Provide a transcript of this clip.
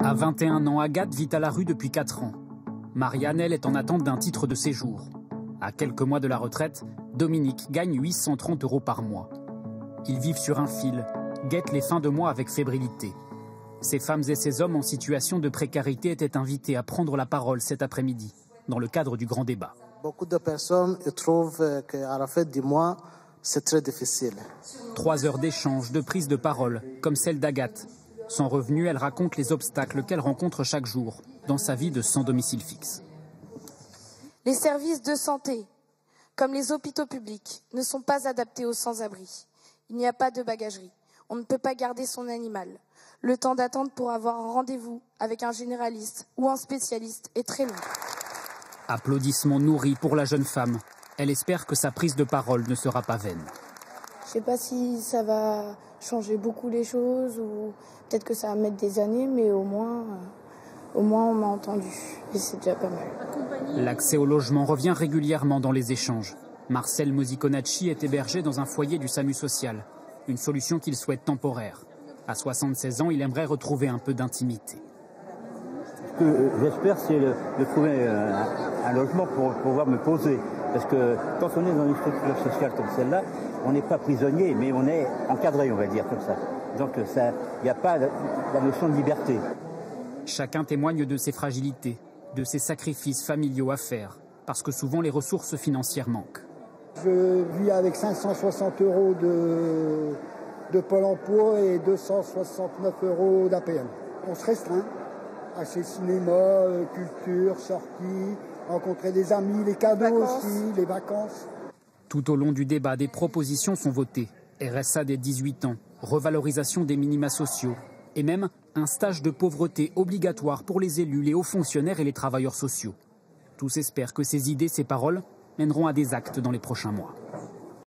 À 21 ans, Agathe vit à la rue depuis 4 ans. Marianne, elle, est en attente d'un titre de séjour. À quelques mois de la retraite, Dominique gagne 830 € par mois. Ils vivent sur un fil, guettent les fins de mois avec fébrilité. Ces femmes et ces hommes en situation de précarité étaient invités à prendre la parole cet après-midi, dans le cadre du grand débat. Beaucoup de personnes trouvent qu'à la fin du mois, c'est très difficile. 3 heures d'échange, de prise de parole, comme celle d'Agathe. Sans revenu, elle raconte les obstacles qu'elle rencontre chaque jour dans sa vie de sans domicile fixe. Les services de santé, comme les hôpitaux publics, ne sont pas adaptés aux sans-abri. Il n'y a pas de bagagerie. On ne peut pas garder son animal. Le temps d'attente pour avoir un rendez-vous avec un généraliste ou un spécialiste est très long. Applaudissements nourris pour la jeune femme. Elle espère que sa prise de parole ne sera pas vaine. Je ne sais pas si ça va changer beaucoup les choses ou peut-être que ça va mettre des années, mais au moins on m'a entendu et c'est déjà pas mal. L'accès au logement revient régulièrement dans les échanges. Marcel Mosiconacci est hébergé dans un foyer du SAMU social, une solution qu'il souhaite temporaire. À 76 ans, il aimerait retrouver un peu d'intimité. Ce que j'espère, c'est de trouver un logement pour pouvoir me poser. Parce que quand on est dans une structure sociale comme celle-là, on n'est pas prisonnier, mais on est encadré, on va dire, comme ça. Donc il n'y a pas la notion de liberté. Chacun témoigne de ses fragilités, de ses sacrifices familiaux à faire, parce que souvent les ressources financières manquent. Je vis avec 560 € de Pôle emploi et 269 € d'APM. On se restreint. Acheter cinéma, culture, sorties, rencontrer des amis, les cadeaux aussi, les vacances. Tout au long du débat, des propositions sont votées. RSA dès 18 ans, revalorisation des minima sociaux et même un stage de pauvreté obligatoire pour les élus, les hauts fonctionnaires et les travailleurs sociaux. Tous espèrent que ces idées, ces paroles mèneront à des actes dans les prochains mois.